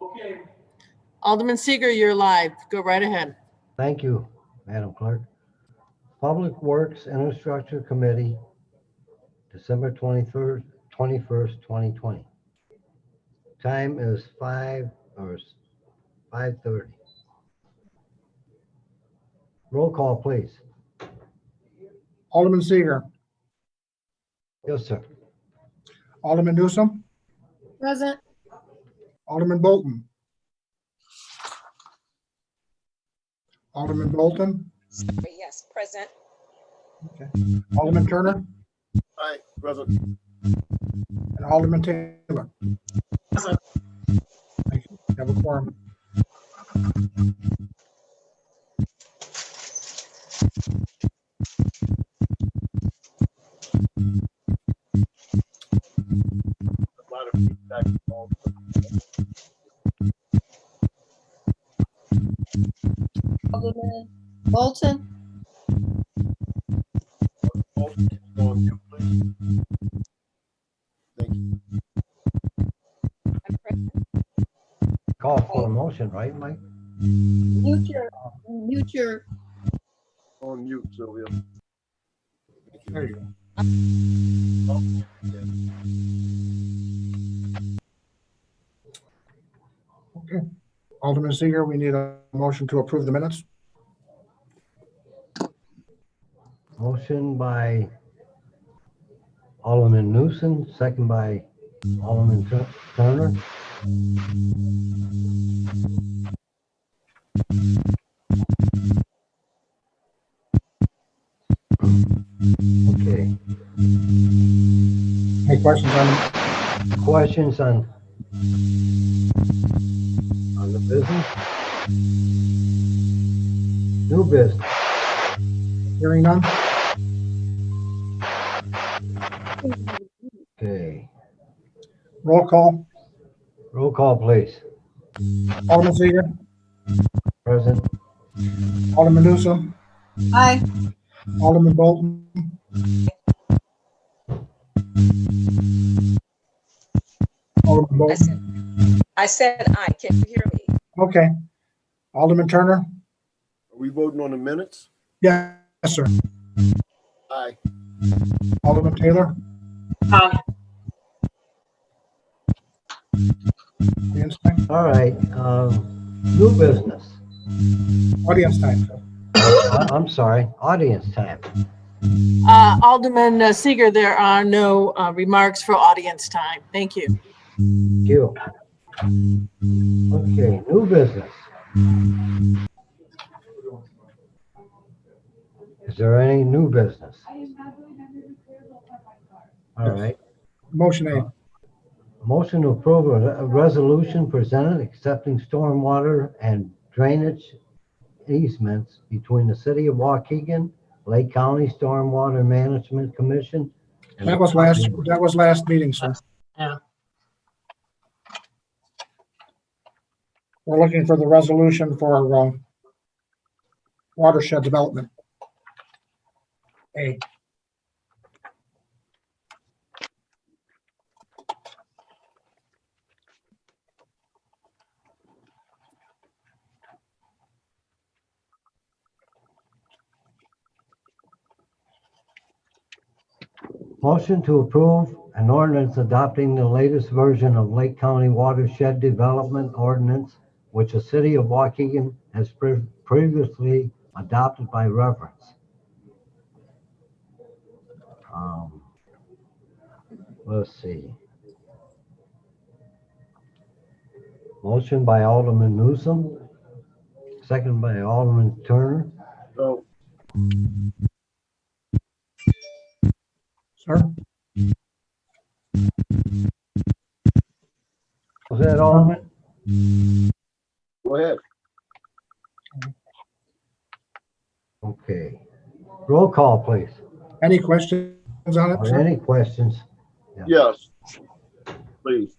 Okay. Alderman Seeger, you're live. Go right ahead. Thank you, Madam Clerk. Public Works Infrastructure Committee, December 21st, 2020. Time is 5:30. Roll call, please. Alderman Seeger, Yes, sir. Alderman Newsome, Present. Alderman Bolton. Alderman Bolton, Yes, present. Alderman Turner, Aye, present. and Alderman Taylor. Present. Thank you. Have a quorum. A lot of feedback involved. Alderman Bolton. Go on mute, please. Thank you. I'm present. Call for a motion, right, Mike? Mute your. Go on mute, Sylvia. There you go. Oh, Okay. Alderman Seeger, we need a motion to approve the minutes. Motion by Alderman Newsom, second by Alderman Turner. Okay. Any questions on, Questions on the business? New business. hearing none? Okay. Roll call. Roll call, please. Alderman Seeger, Present. Alderman Newsome, Aye. Alderman Bolton, Alderman Bolton. I said aye. Can you hear me? Okay. Alderman Turner? Are we voting on the minutes? Yes, sir. Aye. Alderman Taylor? Aye. Audience time? All right. New business. Audience time. I'm sorry. Audience time. Alderman Seeger, there are no remarks for audience time. Thank you. Thank you. Okay, new business. Is there any new business? All right. Motion A. Motion to approve a resolution presented accepting stormwater and drainage easements between the city of Waukegan, Lake County Stormwater Management Commission. and That was last meeting, sir. Yeah. We're looking for the resolution for watershed development. A. Motion to approve an ordinance adopting the latest version of Lake County Watershed Development Ordinance, which the city of Waukegan has previously adopted by reference. Let's see. Motion by Alderman Newsom, second by Alderman Turner. So, Sir? Was that Alderman? go ahead. Okay. Roll call, please. Any questions on it, Are sir? any questions? Yes. Please,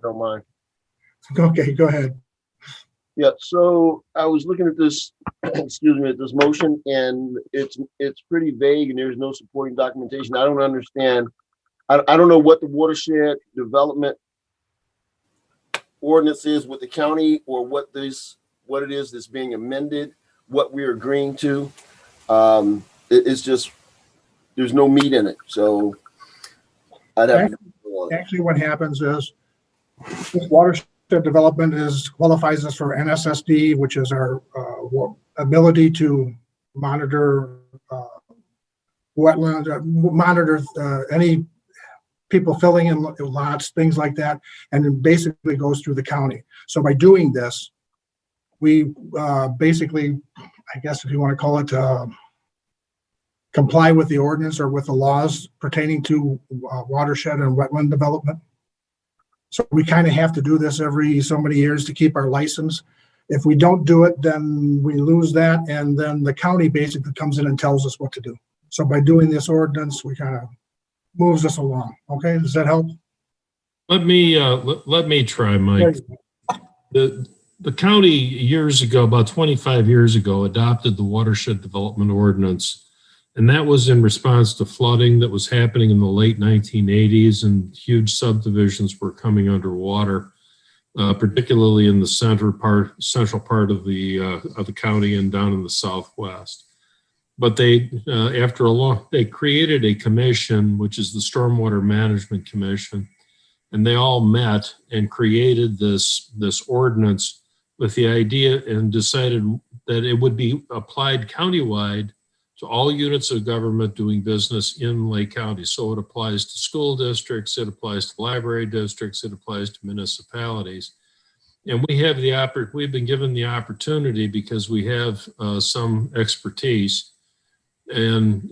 don't mind. Okay, go ahead. Yeah, so I was looking at this, excuse me, at this motion, and it's pretty vague and there's no supporting documentation. I don't understand. I don't know what the watershed development ordinance is with the county or what it is that's being amended, what we're agreeing to. It's just, there's no meat in it. So I'd have to. Actually, what happens is this watershed development qualifies us for NSSD, which is our ability to monitor wetlands, monitor any people filling in lots, things like that, and it basically goes through the county. So by doing this, we basically, I guess if you want to call it, comply with the ordinance or with the laws pertaining to watershed and wetland development. So we kind of have to do this every so many years to keep our license. If we don't do it, then we lose that, and then the county basically comes in and tells us what to do. So by doing this ordinance, we kind of moves us along. Okay, does that help? Let me try, Mike. The county years ago, about 25 years ago, adopted the watershed development ordinance. And that was in response to flooding that was happening in the late 1980s, and huge subdivisions were coming underwater, particularly in the central part of the county and down in the southwest. But they created a commission, which is the Stormwater Management Commission, and they all met and created this ordinance with the idea and decided that it would be applied countywide to all units of government doing business in Lake County. So it applies to school districts, it applies to library districts, it applies to municipalities. And we've been given the opportunity, because we have some expertise and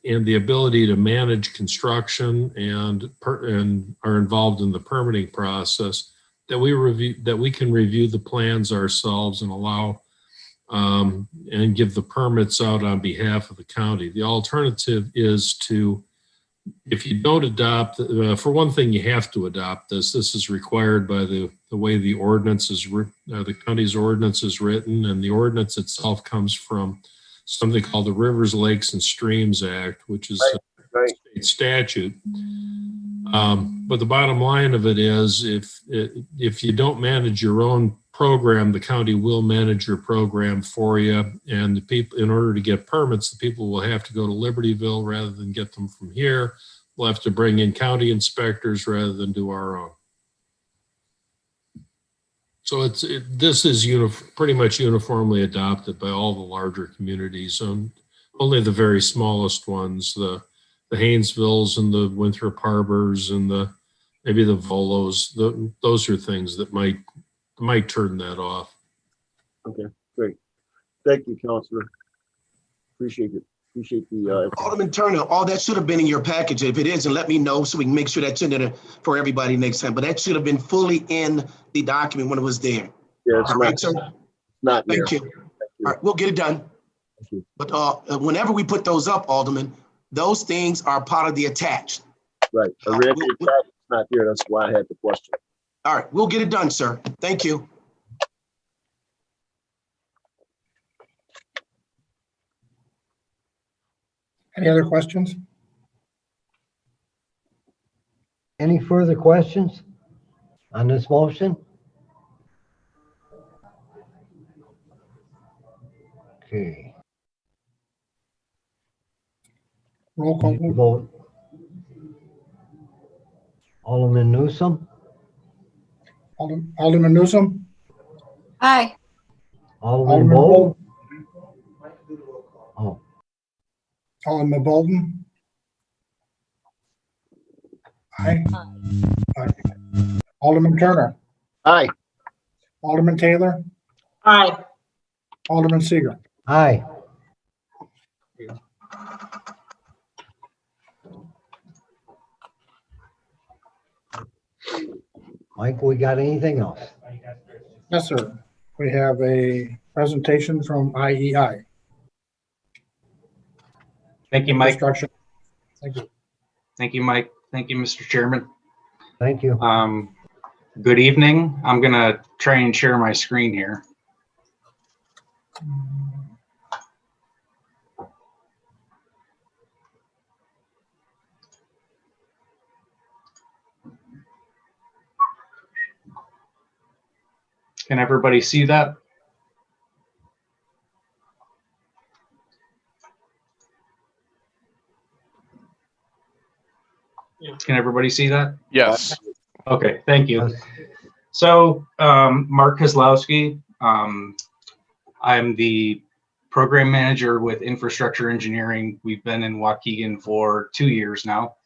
the ability to manage construction and are involved in the permitting process, that we can review the plans ourselves and allow and give the permits out on behalf of the county. The alternative is to, if you don't adopt, for one thing, you have to adopt this. This is required by the way the ordinance is, the county's ordinance is written, and the ordinance itself comes from something called the Rivers, Lakes, and Streams Act, which is a state statute. But the bottom line of it is, if you don't manage your own program, the county will manage your program for you. And the people, in order to get permits, the people will have to go to Libertyville rather than get them from here. We'll have to bring in county inspectors rather than do our own. So this is pretty much uniformly adopted by all the larger communities, and only the very smallest ones, the Haynesvilles and the Winthrop Harbors and maybe the Volos. Those are things that might turn that off. Okay, great. Thank you, Counselor. Appreciate it. Appreciate the. Alderman Turner, all that should have been in your package. If it isn't, let me know so we can make sure that's in there for everybody next time. But that should have been fully in the document when it was there. Yeah, it's all right, sir. Not Thank there. you. All right, we'll get it done. Thank you. But whenever we put those up, Alderman, those things are part of the attached. Right. I read the attached, it's not there. That's why I had the question. All right, we'll get it done, sir. Thank you. Any other questions? Any further questions on this motion? Okay. Roll call. Vote. Alderman Newsom, Alderman Newsom. Aye. Alderman Bolden. Oh, Alderman Bolden. Aye. Aye. Alderman Turner. Aye. Alderman Taylor. Aye. Alderman Seager. aye. Mike, we got anything else? Yes, sir. We have a presentation from IEI. Thank you, Mike. Construction. Thank you. Thank you, Mike. Thank you, Mr. Chairman. Thank you. Good evening. I'm going to try and share my screen here. Can everybody see that? Can everybody see that? Yes. Okay, thank you. Yes. So, Mark Kozlowski, I'm the program manager with infrastructure engineering. We've been in Waukegan for 2 years now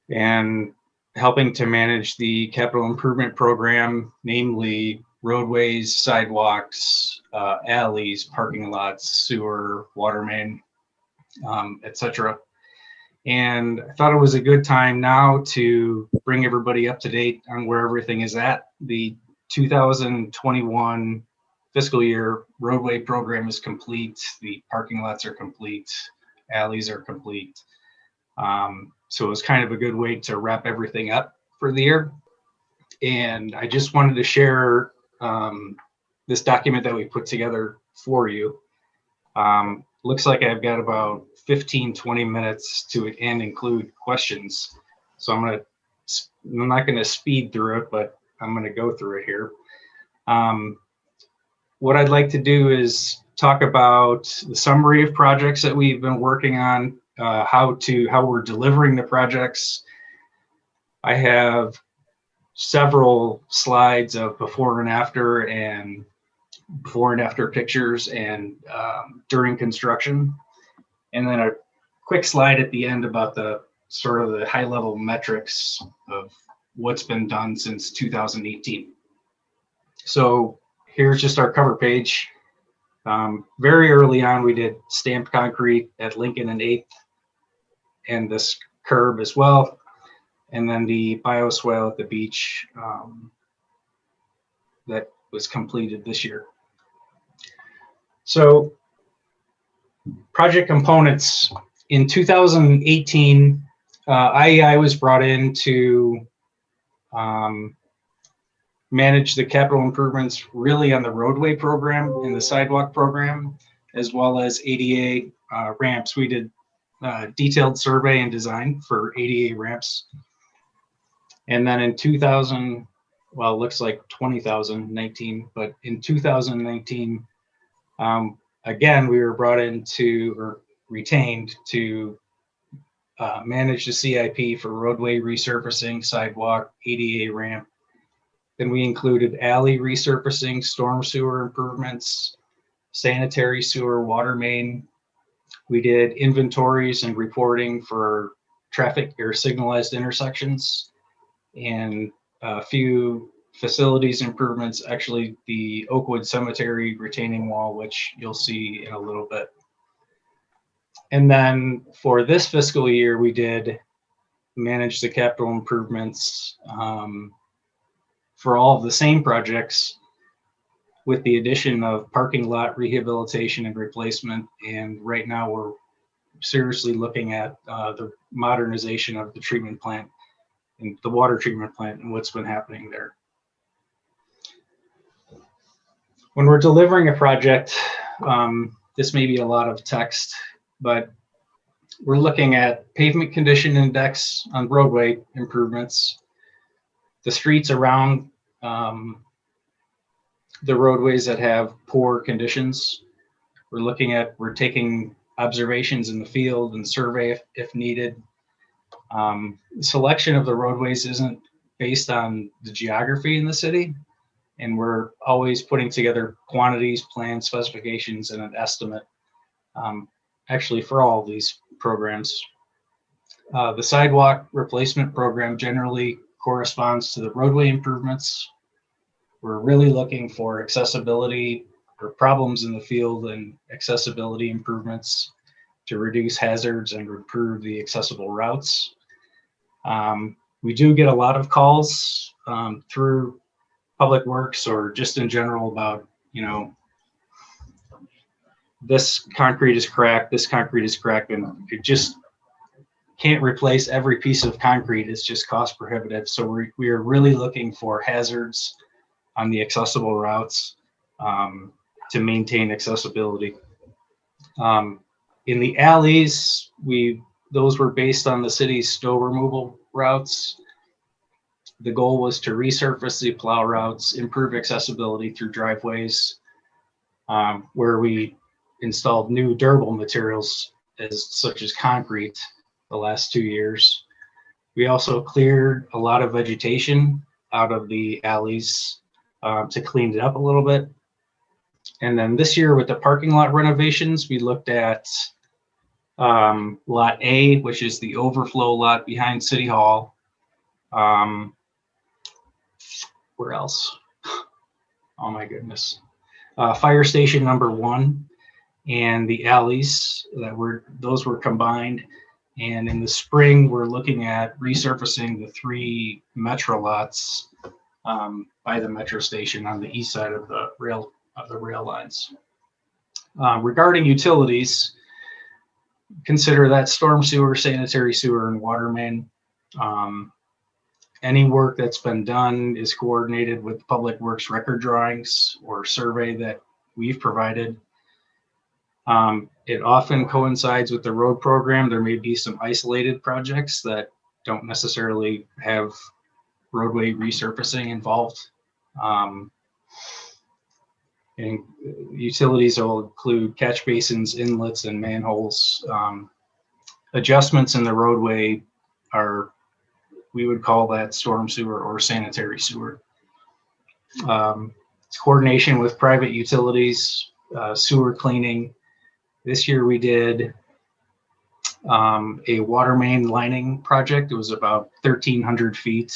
and helping to manage the capital improvement program, namely roadways, sidewalks, alleys, parking lots, sewer, water main, etc. And I thought it was a good time now to bring everybody up to date on where everything is at. The 2021 fiscal year roadway program is complete. The parking lots are complete. Alleys are complete. So it was kind of a good way to wrap everything up for the year. And I just wanted to share this document that we put together for you. Looks like I've got about 15-20 minutes to and include questions. So I'm not going to speed through it, but I'm going to go through it here. What I'd like to do is talk about the summary of projects that we've been working on, how we're delivering the projects. I have several slides of before and after pictures and during construction. And then a quick slide at the end about the sort of the high level metrics of what's been done since 2018. So here's just our cover page. Very early on, we did stamped concrete at Lincoln and 8th and this curb as well. And then the bioswale at the beach that was completed this year. So project components. In 2018, IEI was brought in to manage the capital improvements really on the roadway program and the sidewalk program, as well as ADA ramps. We did detailed survey and design for ADA ramps. And then in 2000, well, it looks like 2019, but in 2019, again, we were brought into or retained to manage the CIP for roadway resurfacing, sidewalk, ADA ramp. Then we included alley resurfacing, storm sewer improvements, sanitary sewer, water main. We did inventories and reporting for traffic or signalized intersections and a few facilities improvements, actually the Oakwood Cemetery retaining wall, which you'll see in a little bit. And then for this fiscal year, we did manage the capital improvements for all of the same projects with the addition of parking lot rehabilitation and replacement. And right now we're seriously looking at the modernization of the treatment plant and the water treatment plant and what's been happening there. When we're delivering a project, this may be a lot of text, but we're looking at pavement condition index on roadway improvements, the streets around the roadways that have poor conditions. We're taking observations in the field and survey if needed. Selection of the roadways isn't based on the geography in the city, and we're always putting together quantities, plans, specifications, and an estimate, actually for all of these programs. The sidewalk replacement program generally corresponds to the roadway improvements. We're really looking for accessibility or problems in the field and accessibility improvements to reduce hazards and improve the accessible routes. We do get a lot of calls through Public Works or just in general about, you know, this concrete is cracked, this concrete is cracked, and it just can't replace every piece of concrete. It's just cost prohibitive. So we are really looking for hazards on the accessible routes to maintain accessibility. In the alleys, those were based on the city's snow removal routes. The goal was to resurface the plow routes, improve accessibility through driveways, where we installed new durable materials such as concrete the last 2 years. We also cleared a lot of vegetation out of the alleys to clean it up a little bit. And then this year with the parking lot renovations, we looked at Lot A, which is the overflow lot behind City Hall. Where else? Oh my goodness. Fire station number 1 and the alleys those were combined. And in the spring, we're looking at resurfacing the 3 metro lots by the metro station on the east side of the rail lines. Regarding utilities, consider that storm sewer, sanitary sewer, and water main. Any work that's been done is coordinated with Public Works record drawings or survey that we've provided. It often coincides with the road program. There may be some isolated projects that don't necessarily have roadway resurfacing involved. And utilities will include catch basins, inlets, and manholes. Adjustments in the roadway we would call that storm sewer or sanitary sewer. Coordination with private utilities, sewer cleaning. This year we did a water main lining project. It was about 1,300 feet,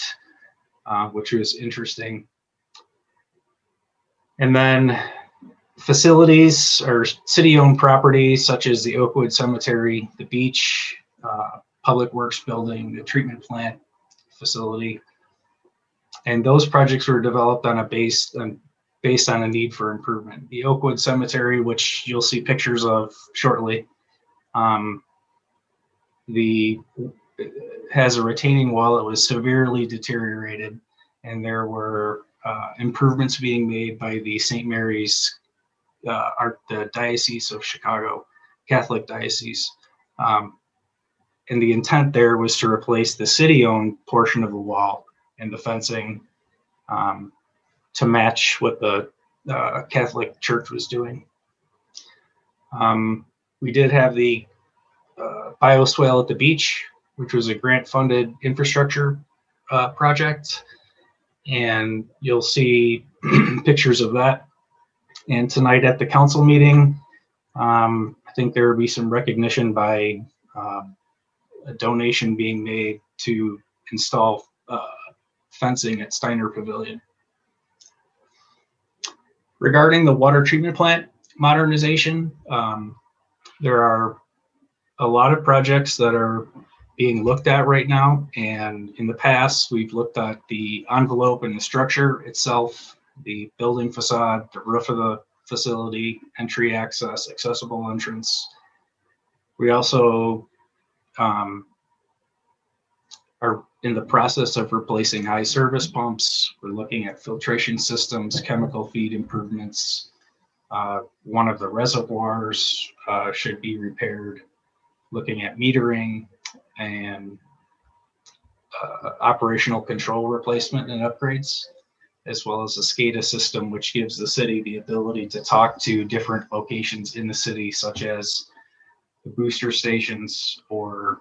which was interesting. And then facilities or city-owned properties such as the Oakwood Cemetery, the beach, Public Works building, the treatment plant facility. And those projects were developed based on a need for improvement. The Oakwood Cemetery, which you'll see pictures of shortly, has a retaining wall that was severely deteriorated, and there were improvements being made by the St. Mary's, the Diocese of Chicago, Catholic Diocese. And the intent there was to replace the city-owned portion of the wall and the fencing to match what the Catholic Church was doing. We did have the bioswale at the beach, which was a grant-funded infrastructure project, and you'll see pictures of that. And tonight at the council meeting, I think there will be some recognition by a donation being made to install fencing at Steiner Pavilion. Regarding the water treatment plant modernization, there are a lot of projects that are being looked at right now. And in the past, we've looked at the envelope and the structure itself, the building facade, the roof of the facility, entry access, accessible entrance. We also are in the process of replacing high service pumps. We're looking at filtration systems, chemical feed improvements. One of the reservoirs should be repaired, looking at metering and operational control replacement and upgrades, as well as a SCADA system, which gives the city the ability to talk to different locations in the city, such as the booster stations or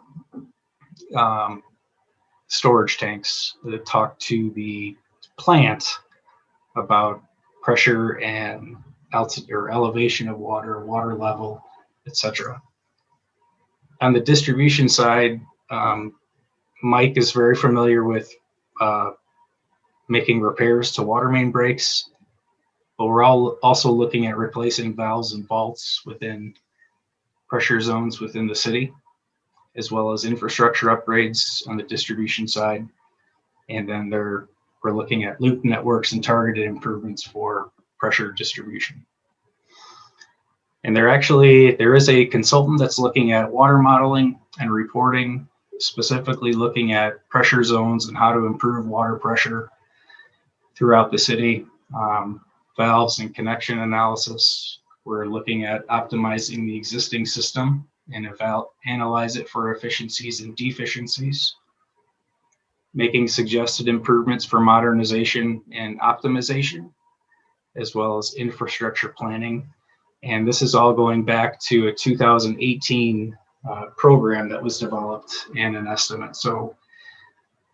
storage tanks, that talk to the plant about pressure and altitude or elevation of water, water level, etc. On the distribution side, Mike is very familiar with making repairs to water main breaks, but we're also looking at replacing valves and vaults within pressure zones within the city, as well as infrastructure upgrades on the distribution side. And then we're looking at loop networks and targeted improvements for pressure distribution. And there is a consultant that's looking at water modeling and reporting, specifically looking at pressure zones and how to improve water pressure throughout the city. Valves and connection analysis. We're looking at optimizing the existing system and analyze it for efficiencies and deficiencies. making suggested improvements for modernization and optimization, as well as infrastructure planning. And this is all going back to a 2018 program that was developed and an estimate. So,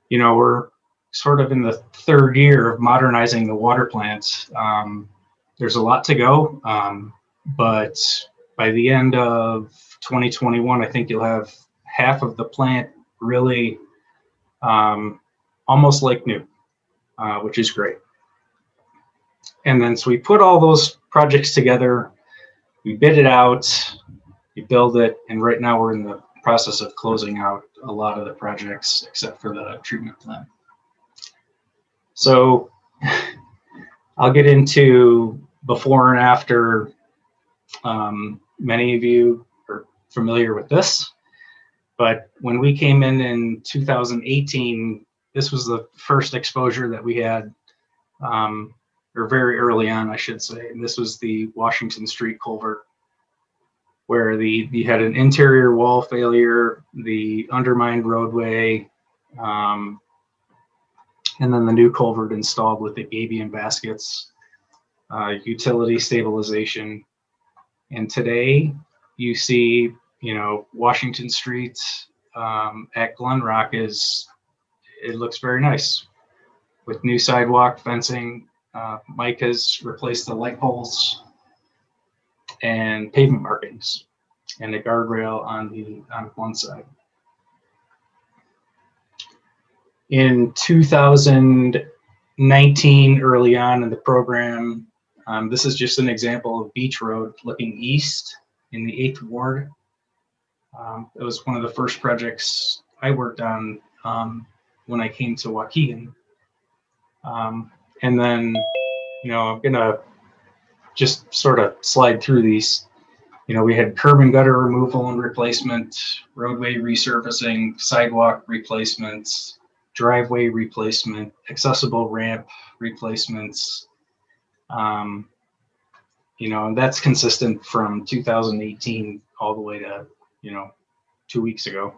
you know, we're sort of in the third year of modernizing the water plant. There's a lot to go, but by the end of 2021, I think you'll have half of the plant really almost like new, which is great. And then so we put all those projects together, we bid it out, we build it, and right now we're in the process of closing out a lot of the projects except for the treatment plant. So I'll get into before and after. Many of you are familiar with this, but when we came in 2018, this was the first exposure that we had, or very early on, I should say. And this was the Washington Street culvert, where you had an interior wall failure, the undermined roadway, and then the new culvert installed with the Gabion baskets, utility stabilization. And today you see, you know, Washington Street at Glen Rock it looks very nice with new sidewalk fencing. Mike has replaced the light poles and pavement markings and a guardrail on one side. In 2019, early on in the program, this is just an example of Beach Road looking east in the 8th Ward. It was one of the first projects I worked on when I came to Waukegan. And then, you know, I'm gonna just sort of slide through these. You know, we had curb and gutter removal and replacement, roadway resurfacing, sidewalk replacements, driveway replacement, accessible ramp replacements. You know, and that's consistent from 2018 all the way to, you know, 2 weeks ago.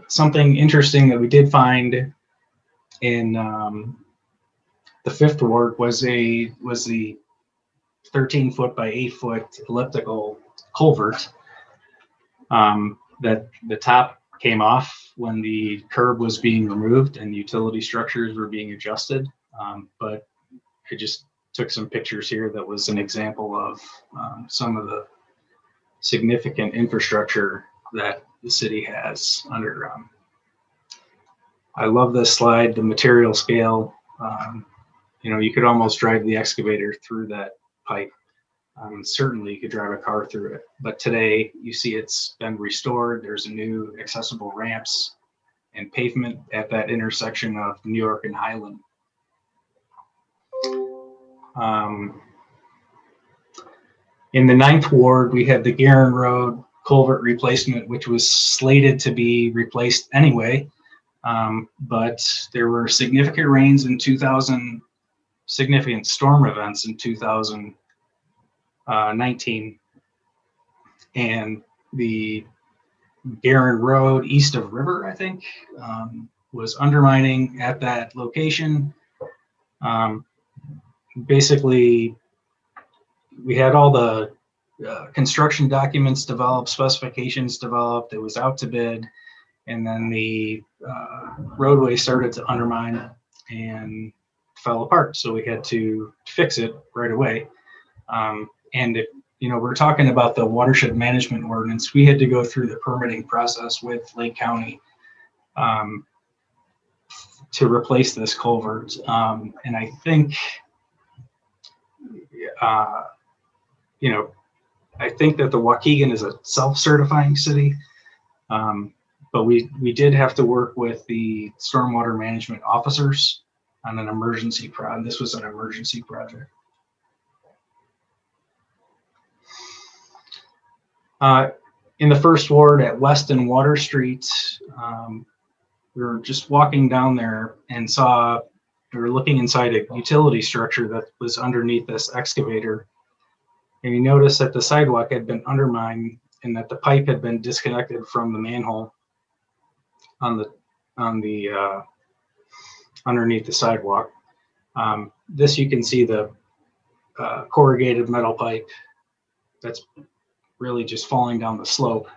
Something interesting that we did find in the 5th Ward was the 13-foot by 8-foot elliptical culvert that the top came off when the curb was being removed and utility structures were being adjusted. But I just took some pictures here that was an example of some of the significant infrastructure that the city has underground. I love this slide, the material scale. You know, you could almost drive the excavator through that pipe. Certainly you could drive a car through it, but today you see it's been restored. There's a new accessible ramps and pavement at that intersection of New York and Highland. In the 9th Ward, we had the Guerin Road culvert replacement, which was slated to be replaced anyway. But there were significant rains in significant storm events in 2019. And the Guerin Road east of River, I think, was undermining at that location. Basically, we had all the construction documents developed, specifications developed, it was out to bid, and then the roadway started to undermine and fell apart. So we had to fix it right away. And if, you know, we're talking about the watershed management ordinance, we had to go through the permitting process with Lake County to replace this culvert. And I think, you know, I think that the Waukegan is a self-certifying city, but we did have to work with the stormwater management officers on an emergency project. This was an emergency project. In the 1st Ward at West and Water Street, we were just walking down there and we were looking inside a utility structure that was underneath this excavator. And you notice that the sidewalk had been undermined and that the pipe had been disconnected from the manhole on the on the underneath the sidewalk. This you can see the corrugated metal pipe that's really just falling down the slope.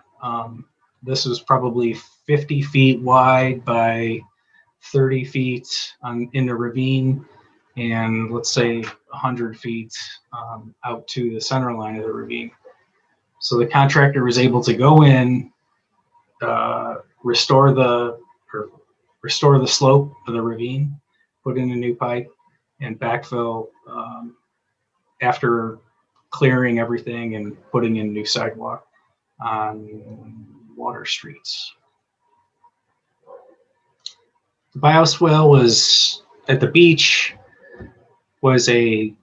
This is probably 50 feet wide by 30 feet in the ravine, and let's say 100 feet out to the center line of the ravine. So the contractor was able to go in, restore the slope of the ravine, put in a new pipe, and backfill after clearing everything and putting in new sidewalk on Water Streets. The bioswale was at the beach, was a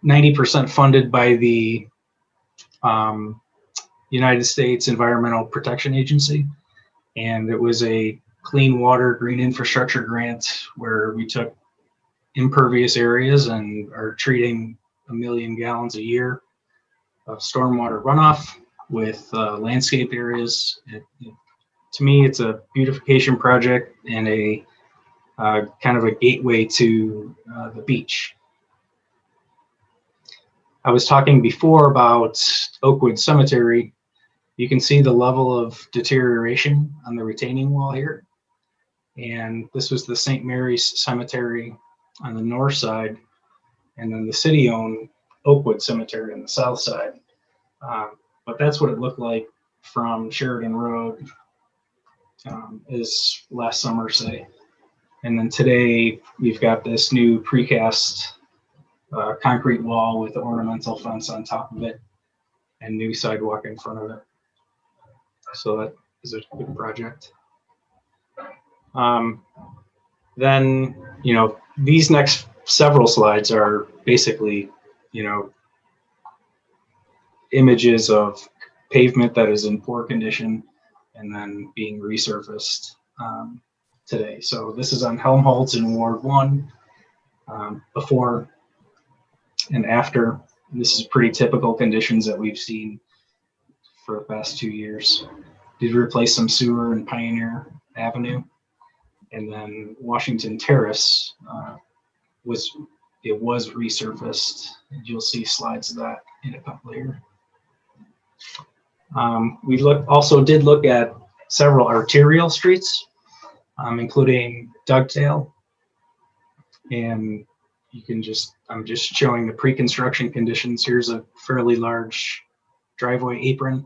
90% funded by the United States Environmental Protection Agency, and it was a clean water, green infrastructure grant where we took impervious areas and are treating 1 million gallons a year of stormwater runoff with landscape areas. To me, it's a beautification project and a kind of a gateway to the beach. I was talking before about Oakwood Cemetery. You can see the level of deterioration on the retaining wall here. And this was the St. Mary's Cemetery on the north side, and then the city-owned Oakwood Cemetery on the south side. But that's what it looked like from Sheridan Road is last summer, say. And then today we've got this new precast concrete wall with ornamental fence on top of it and new sidewalk in front of it. So that is a good project. Then, you know, these next several slides are basically, you know, images of pavement that is in poor condition and then being resurfaced today. So this is on Helmholtz in Ward 1, before and after. This is pretty typical conditions that we've seen for the past 2 years. Did replace some sewer in Pioneer Avenue. And then Washington Terrace was resurfaced. You'll see slides of that in a couple later. We also did look at several arterial streets, including Dugdale. And you can I'm just showing the pre-construction conditions. Here's a fairly large driveway apron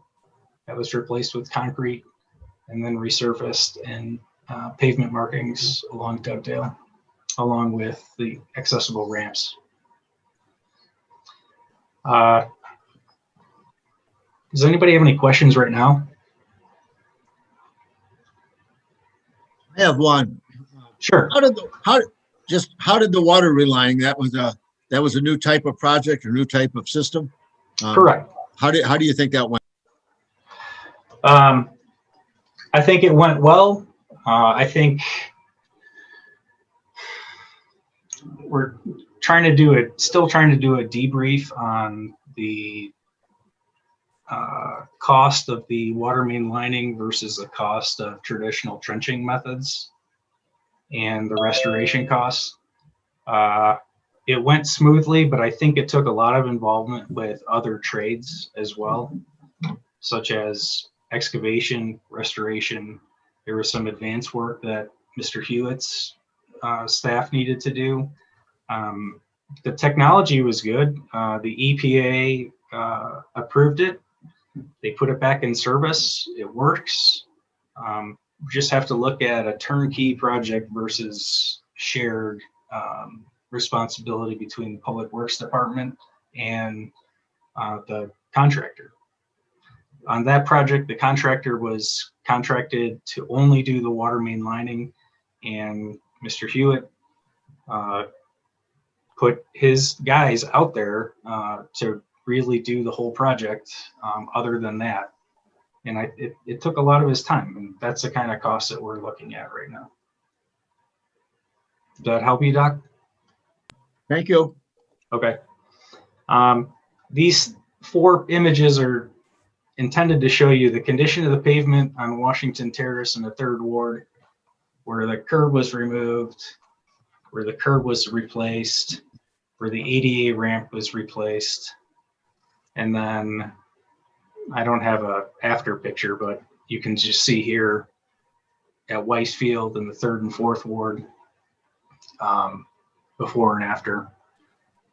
that was replaced with concrete and then resurfaced, and pavement markings along Dugdale, along with the accessible ramps. Does anybody have any questions right now? I have one. Sure. How did the water relining, that was a new type of project or new type of system? Correct. How do you think that went? I think it went well. I think we're still trying to do a debrief on the cost of the water main lining versus the cost of traditional trenching methods and the restoration costs. It went smoothly, but I think it took a lot of involvement with other trades as well, such as excavation, restoration. There was some advanced work that Mr. Hewitt's staff needed to do. The technology was good. The EPA approved it. They put it back in service. It works. We just have to look at a turnkey project versus shared responsibility between the Public Works Department and the contractor. On that project, the contractor was contracted to only do the water main lining, and Mr. Hewitt put his guys out there to really do the whole project other than that. And it took a lot of his time, and that's the kind of cost that we're looking at right now. Does that help you, Doc? Thank you. Okay. These 4 images are intended to show you the condition of the pavement on Washington Terrace in the 3rd Ward, where the curb was removed, where the curb was replaced, where the ADA ramp was replaced. And then I don't have a after picture, but you can just see here at Weisfield in the 3rd and 4th Ward, before and after.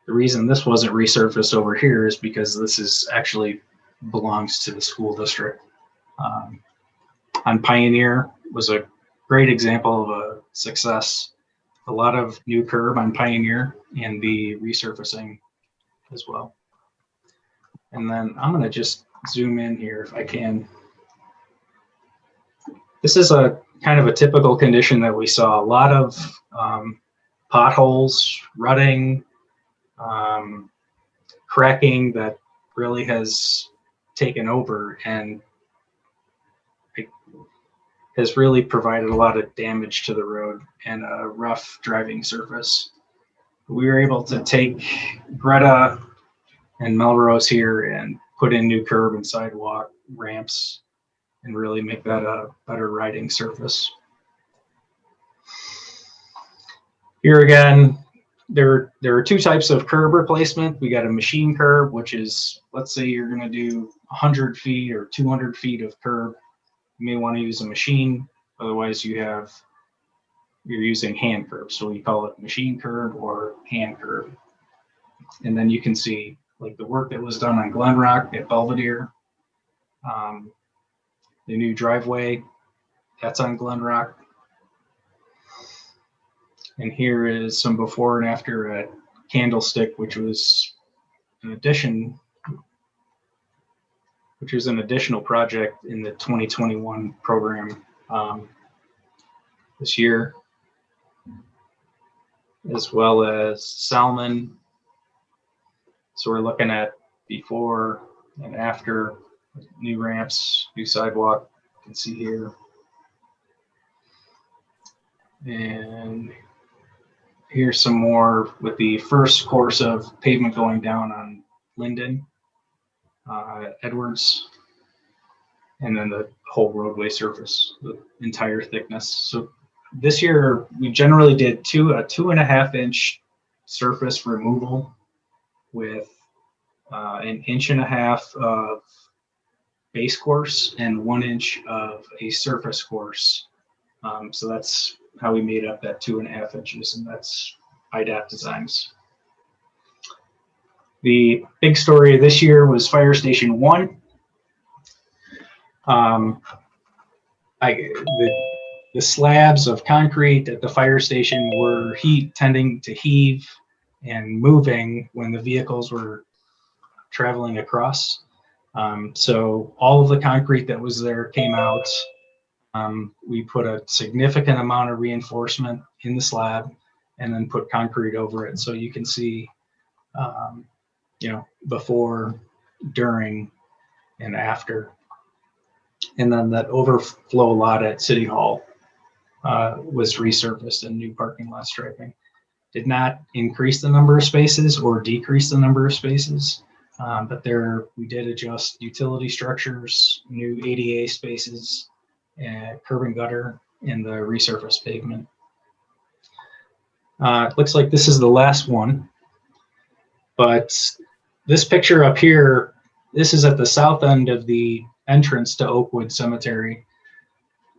The reason this wasn't resurfaced over here is because this is actually belongs to the school district. On Pioneer was a great example of a success. A lot of new curb on Pioneer and the resurfacing as well. And then I'm going to just zoom in here if I can. This is a kind of a typical condition that we saw. A lot of potholes, rutting, cracking that really has taken over and it has really provided a lot of damage to the road and a rough driving surface. We were able to take Greta and Melrose here and put in new curb and sidewalk ramps and really make that a better riding surface. Here again, there are 2 types of curb replacement. We got a machine curb, which is, let's say you're going to do 100 feet or 200 feet of curb. You may want to use a machine. Otherwise, you're using hand curb. So we call it machine curb or hand curb. And then you can see like the work that was done on Glen Rock at Belvedere. The new driveway, that's on Glen Rock. And here is some before and after at Candlestick, which was an addition, which was an additional project in the 2021 program this year, as well as Salmon. So we're looking at before and after, new ramps, new sidewalk, you can see here. And here's some more with the first course of pavement going down on Linden, Edwards, and then the whole roadway surface, the entire thickness. So this year we generally did a 2.5 inch surface removal with an 1.5 inches of base course and 1 inch of a surface course. So that's how we made up that 2.5 inches, and that's IDAP Designs. The big story this year was Fire Station 1. The slabs of concrete at the fire station were tending to heave and moving when the vehicles were traveling across. So all of the concrete that was there came out. We put a significant amount of reinforcement in the slab and then put concrete over it. So you can see, before, during, and after. And then that overflow lot at City Hall was resurfaced and new parking lot striping. Did not increase the number of spaces or decrease the number of spaces, but we did adjust utility structures, new ADA spaces, curb and gutter, and the resurfaced pavement. It looks like this is the last one, but this picture up here, this is at the south end of the entrance to Oakwood Cemetery.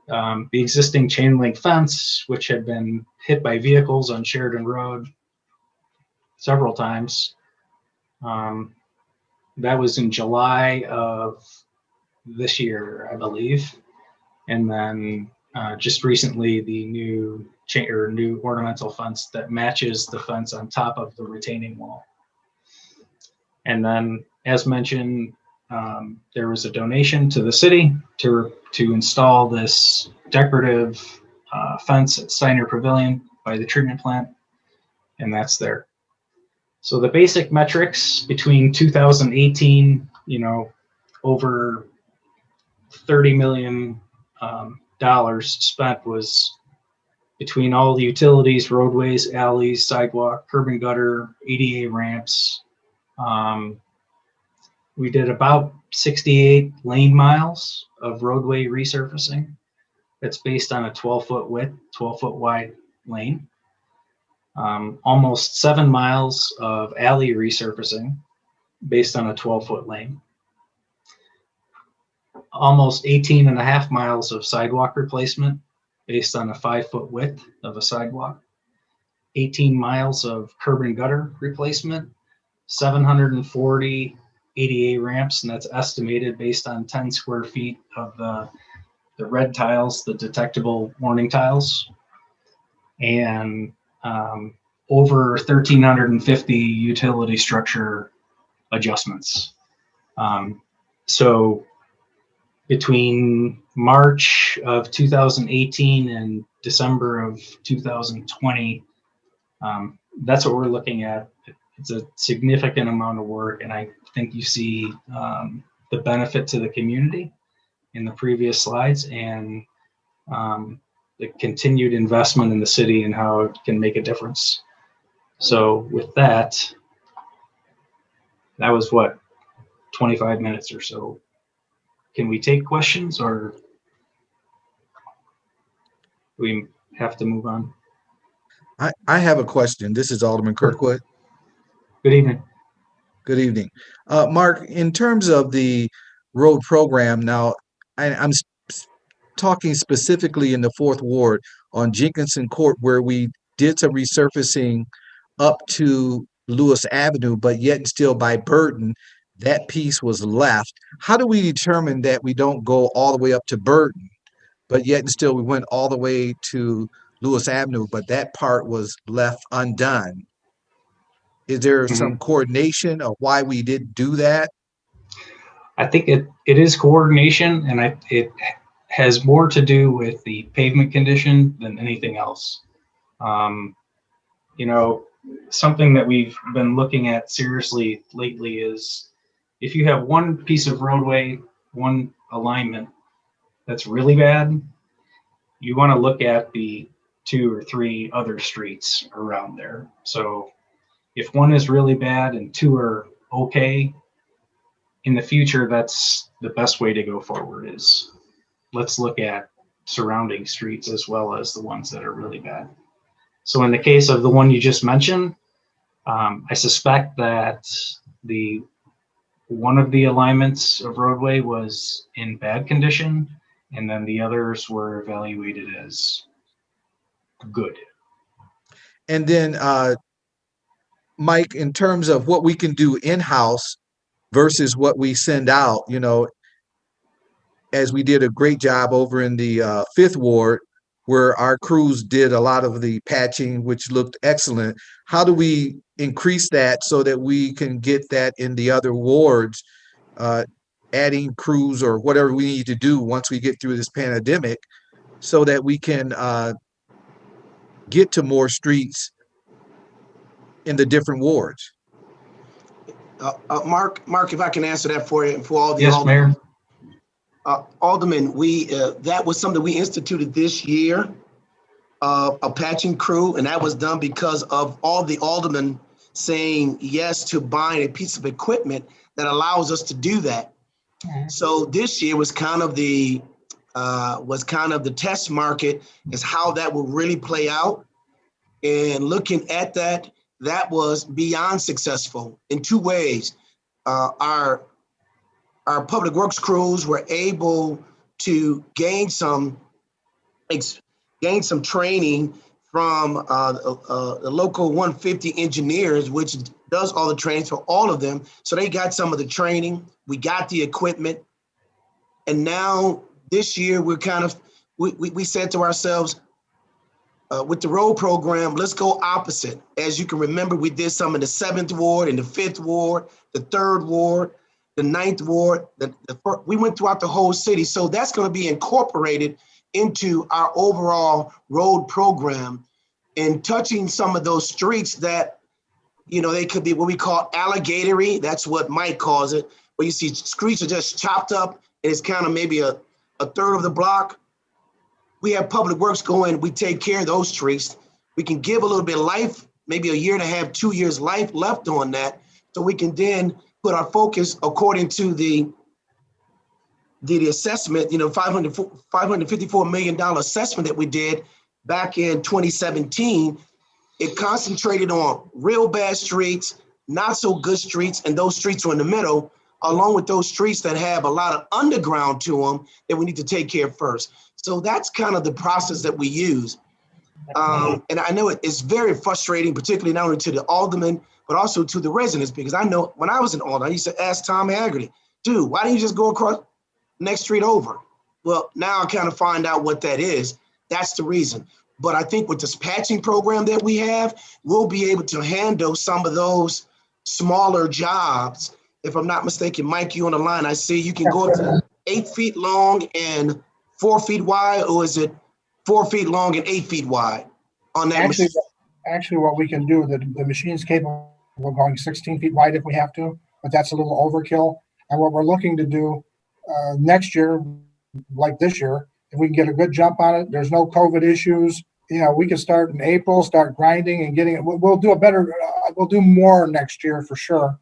The existing chain link fence, which had been hit by vehicles on Sheridan Road several times. That was in July of this year, I believe. And then just recently, the new ornamental fence that matches the fence on top of the retaining wall. And then, as mentioned, there was a donation to the city to install this decorative fence at Steiner Pavilion by the treatment plant, and that's there. So the basic metrics between 2018, over $30 million spent was between all the utilities, roadways, alleys, sidewalk, curb and gutter, ADA ramps, We did about 68 lane miles of roadway resurfacing. That's based on a 12-foot width, 12-foot wide lane. Almost 7 miles of alley resurfacing based on a 12-foot lane. Almost 18 and a half miles of sidewalk replacement based on a 5-foot width of a sidewalk. 18 miles of curb and gutter replacement, 740 ADA ramps, and that's estimated based on 10 square feet of the red tiles, the detectable warning tiles, and over 1,350 utility structure adjustments. So between March of 2018 and December of 2020, that's what we're looking at. It's a significant amount of work, and I think you see the benefit to the community in the previous slides, and the continued investment in the city and how it can make a difference. So with that, that was what, 25 minutes or so. Can we take questions, or we have to move on? I have a question. This is Alderman Kirkwood. Good evening. Good evening. Mark, in terms of the road program, now I'm talking specifically in the 4th Ward on Jenkinson Court, where we did some resurfacing up to Lewis Avenue, but yet and still by Burton, that piece was left. How do we determine that we don't go all the way up to Burton, but yet and still we went all the way to Lewis Avenue, but that part was left undone? Is there some coordination of why we didn't do that? I think it is coordination, and it has more to do with the pavement condition than anything else. You know, something that we've been looking at seriously lately is if you have one piece of roadway, one alignment that's really bad, you want to look at the 2 or 3 other streets around there. So if one is really bad and 2 are okay, in the future, that's the best way to go forward. Is let's look at surrounding streets as well as the ones that are really bad. So in the case of the one you just mentioned, I suspect that one of the alignments of roadway was in bad condition, and then the others were evaluated as good. And then, Mike, in terms of what we can do in-house versus what we send out, you know, as we did a great job over in the 5th Ward, where our crews did a lot of the patching, which looked excellent. How do we increase that so that we can get that in the other wards, adding crews or whatever we need to do once we get through this pandemic, so that we can get to more streets in the different wards? Mark, if I can answer that for you and for all the Yes, Mayor. Alderman, that was something we instituted this year, a patching crew, and that was done because of all the aldermen saying yes to buying a piece of equipment that allows us to do that. So this year was kind of the test market is how that will really play out. And looking at that, that was beyond successful in 2 ways. Our public works crews were able to gain some training from the local 150 engineers, which does all the training for all of them. So they got some of the training. We got the equipment. And now this year, we're we said to ourselves, with the road program, let's go opposite. As you can remember, we did some in the 7th Ward, in the 5th Ward, the 3rd Ward, the 9th Ward. We went throughout the whole city. So that's going to be incorporated into our overall road program, and touching some of those streets that, you know, they could be what we call alligatory. That's what Mike calls it, where you see streets are just chopped up and it's kind of maybe a third of the block. We have public works going, we take care of those streets. We can give a little bit of life, maybe a year and a half, 2 years life left on that. So we can then put our focus according to the assessment, $554 million assessment that we did back in 2017. It concentrated on real bad streets, not so good streets, and those streets are in the middle, along with those streets that have a lot of underground to them that we need to take care of first. So that's kind of the process that we use. And I know it's very frustrating, particularly not only to the aldermen, but also to the residents, because I know when I was in alderman, I used to ask Tom Haggerty, dude, why don't you just go across next street over? Well, now I kind of find out what that is. That's the reason. But I think with this patching program that we have, we'll be able to handle some of those smaller jobs. If I'm not mistaken, Mike, you on the line, I see you can go up to 8 feet long and 4 feet wide, or is it 4 feet long and 8 feet wide on that machine? Actually, what we can do, the machine's capable of going 16 feet wide if we have to, but that's a little overkill. And what we're looking to do next year, like this year, if we can get a good jump on it, there's no COVID issues. We can start in April, start grinding and getting it. We'll do a better, we'll do more next year for sure.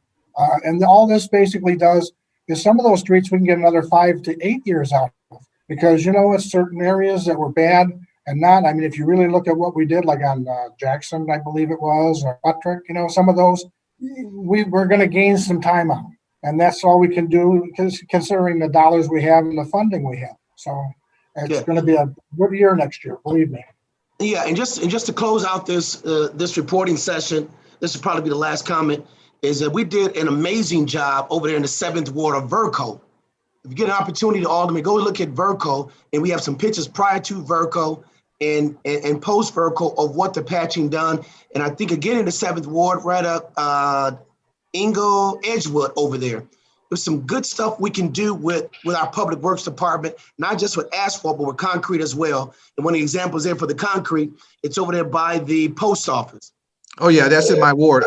And all this basically does is some of those streets we can get another 5 to 8 years out of, because it's certain areas that were bad and not. I mean, if you really look at what we did, like on Jackson, I believe it was, or Buttrick, some of those, we're going to gain some time out. And that's all we can do, because considering the dollars we have and the funding we have. So it's going to be a good year next year, believe me. Yeah, and just to close out this reporting session, this will probably be the last comment, is that we did an amazing job over there in the 7th Ward of Verco. If you get an opportunity to Alderman, go look at Verco, and we have some pictures prior to Verco and post Verco of what the patching done. And I think again in the 7th Ward, right up Ingle, Edgewood over there. There's some good stuff we can do with our public works department, not just with asphalt, but with concrete as well. And one of the examples there for the concrete, it's over there by the post office. Oh yeah, that's in my ward.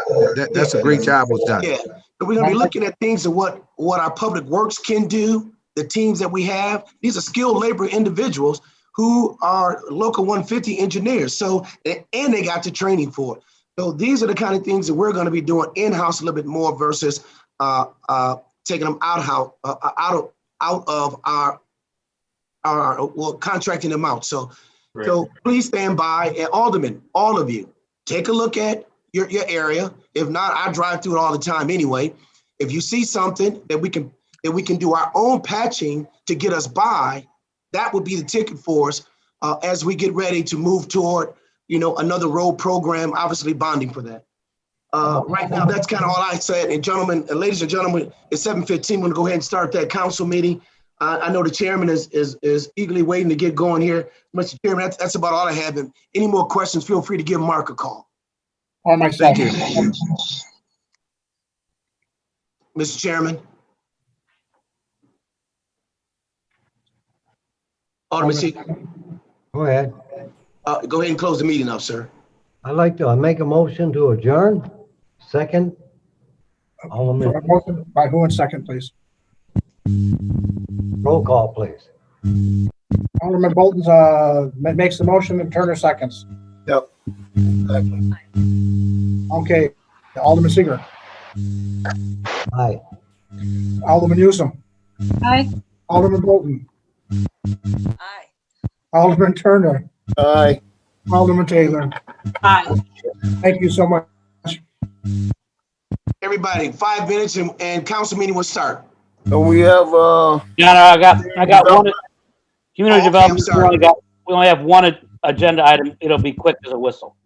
That's a great job was done. Yeah, but we're gonna be looking at things of what our public works can do, the teams that we have. These are skilled labor individuals who are local 150 engineers. So, and they got the training for it. So these are the kind of things that we're gonna be doing in-house a little bit more versus taking them out of our contracting them out. So, right. So please stand by, and Alderman, all of you, take a look at your area. If not, I drive through it all the time anyway. If you see something that we can do our own patching to get us by, that would be the ticket for us as we get ready to move toward, another road program, obviously bonding for that. Right now, that's kind of all I said. And gentlemen, ladies and gentlemen, it's 7:15. We're gonna go ahead and start that council meeting. I know the chairman is eagerly waiting to get going here. Mr. Chairman, that's about all I have. And any more questions, feel free to give Mark a call. Or myself. Thank you. Mr. Chairman. Alderman C. Go ahead. Go ahead and close the meeting up, sir. I'd like to make a motion to adjourn. Second. Alderman. Motion by who in second, please? Roll call, please. Alderman Bolton's makes the motion and Turner seconds. Yep. Exactly. Okay. Alderman Seager. Aye. Alderman Newsom. Aye. Alderman Bolton. Aye. Alderman Turner. Aye. Alderman Taylor. Aye. Thank you so much. Everybody, 5 minutes and council meeting will start. And we have I got one. Community Okay, development. I'm sorry. We only have one agenda item. It'll be quick as a whistle.